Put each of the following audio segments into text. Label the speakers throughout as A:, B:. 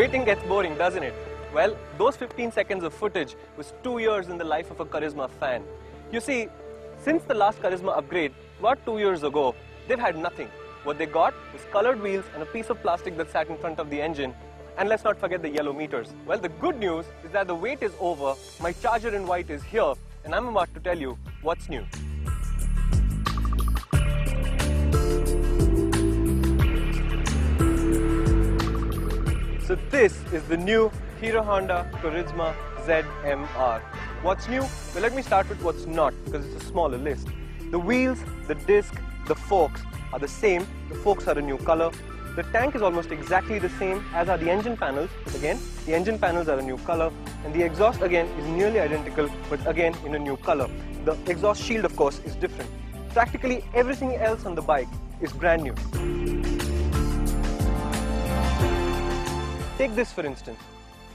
A: Waiting gets boring, doesn't it? Well, those 15 seconds of footage was 2 years in the life of a Karizma fan. You see, since the last Karizma upgrade, about 2 years ago, they've had nothing. What they got was colored wheels and a piece of plastic that sat in front of the engine. And let's not forget the yellow meters. Well, the good news is that the wait is over, my Charger in white is here, and I'm about to tell you what's new. So this is the new Hero Honda Karizma ZMR. What's new? Well, let me start with what's not, because it's a smaller list. The wheels, the disc, the forks are the same. The forks are a new color. The tank is almost exactly the same, as are the engine panels. But again, the engine panels are a new color. And the exhaust again is nearly identical, but again in a new color. The exhaust shield, of course, is different. Practically everything else on the bike is brand new. Take this for instance.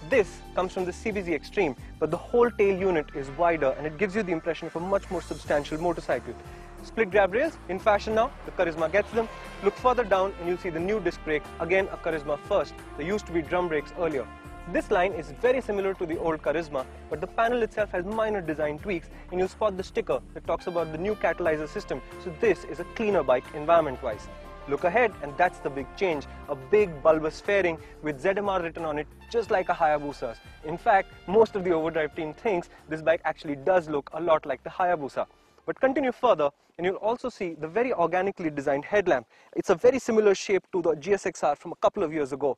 A: This comes from the CBZ Extreme, but the whole tail unit is wider and it gives you the impression of a much more substantial motorcycle. Split grab rails, in fashion now, the Karizma gets them. Look further down and you'll see the new disc brake, again a Karizma first. There used to be drum brakes earlier. This line is very similar to the old Karizma, but the panel itself has minor design tweaks, and you'll spot the sticker that talks about the new catalyzer system. So this is a cleaner bike environment-wise. Look ahead, and that's the big change. A big bulbous fairing with ZMR written on it, just like a Hayabusa's. In fact, most of the Overdrive team thinks this bike actually does look a lot like the Hayabusa. But continue further, and you'll also see the very organically designed headlamp. It's a very similar shape to the GSXR from a couple of years ago.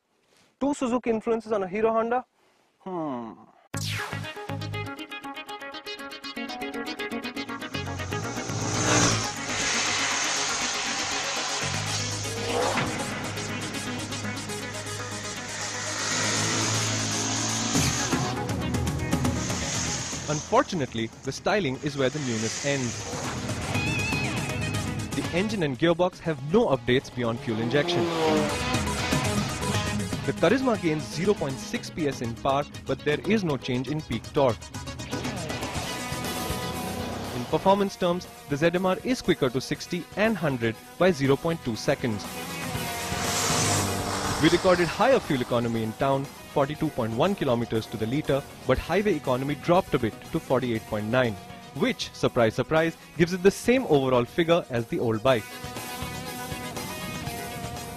A: Two Suzuki influences on a Hero Honda?
B: Unfortunately, the styling is where the newness ends. The engine and gearbox have no updates beyond fuel injection. The Karizma gains 0.6 PS in power, but there is no change in peak torque. In performance terms, the ZMR is quicker to 60 and 100 by 0.2 seconds. We recorded higher fuel economy in town, 42.1 kilometers to the litre, but highway economy dropped a bit to 48.9, which, surprise surprise, gives it the same overall figure as the old bike.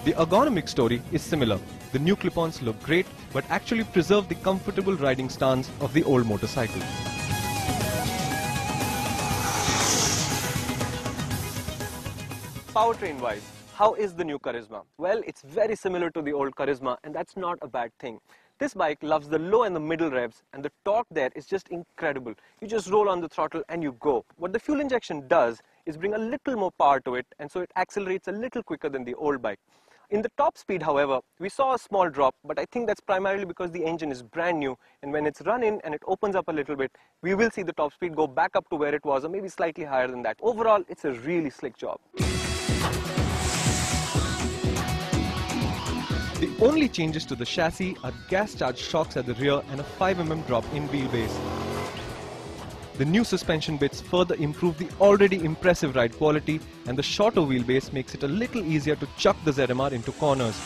B: The ergonomic story is similar. The new clip-ons look great, but actually preserve the comfortable riding stance of the old motorcycle.
A: Powertrain-wise, how is the new Karizma? Well, it's very similar to the old Karizma, and that's not a bad thing. This bike loves the low and the middle revs, and the torque there is just incredible. You just roll on the throttle and you go. What the fuel injection does is bring a little more power to it, and so it accelerates a little quicker than the old bike. In the top speed, however, we saw a small drop, but I think that's primarily because the engine is brand new, and when it's run in and it opens up a little bit, we will see the top speed go back up to where it was, or maybe slightly higher than that. Overall, it's a really slick job.
B: The only changes to the chassis are gas-charged shocks at the rear and a 5mm drop in wheelbase. The new suspension bits further improve the already impressive ride quality, and the shorter wheelbase makes it a little easier to chuck the ZMR into corners.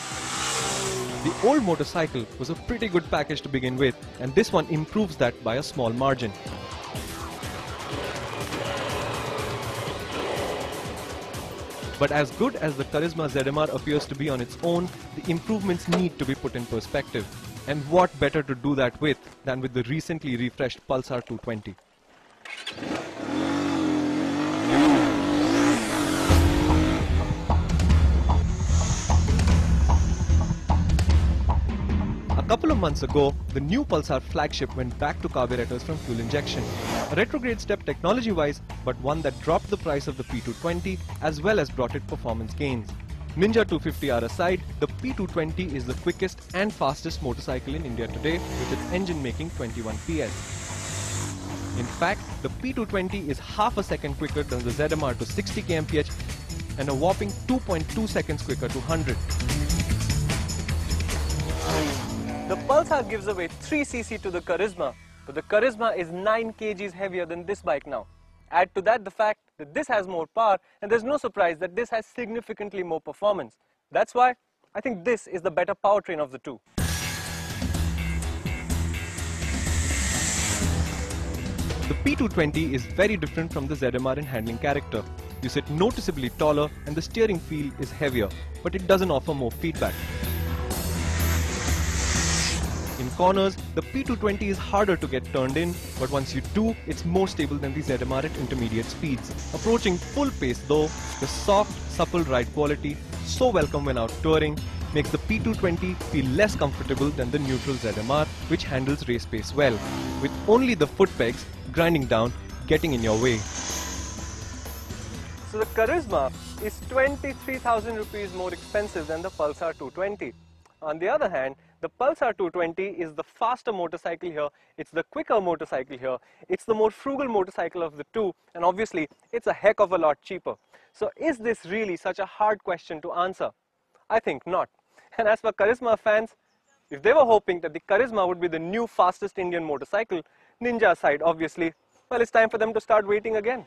B: The old motorcycle was a pretty good package to begin with, and this one improves that by a small margin. But as good as the Karizma ZMR appears to be on its own, the improvements need to be put in perspective. And what better to do that with than with the recently refreshed pulser220. A couple of months ago, the new Pulsar flagship went back to carburetors from fuel injection. A retrograde step technology-wise, but one that dropped the price of the P220 as well as brought it performance gains. Ninja 250R aside, the P220 is the quickest and fastest motorcycle in India today, with its engine making 21 PS. In fact, the P220 is half a second quicker than the ZMR to 60 kmph and a whopping 2.2 seconds quicker to 100.
A: The Pulsar gives away 3cc to the Karizma, but the Karizma is 9 kgs heavier than this bike now. Add to that the fact that this has more power, and there's no surprise that this has significantly more performance. That's why I think this is the better powertrain of the two.
B: The P220 is very different from the ZMR in handling character. You sit noticeably taller and the steering feel is heavier, but it doesn't offer more feedback. In corners, the P220 is harder to get turned in, but once you do, it's more stable than the ZMR at intermediate speeds. Approaching full pace though, the soft, supple ride quality, so welcome when out touring, makes the P220 feel less comfortable than the neutral ZMR, which handles race pace well, with only the foot pegs grinding down, getting in your way.
A: So the Karizma is 23,000 rupees more expensive than the Pulsar 220. On the other hand, the Pulsar 220 is the faster motorcycle here, it's the quicker motorcycle here, it's the more frugal motorcycle of the two, and obviously it's a heck of a lot cheaper. So is this really such a hard question to answer? I think not. And as for Karizma fans, if they were hoping that the Karizma would be the new fastest Indian motorcycle, Ninja aside obviously, well, it's time for them to start waiting again.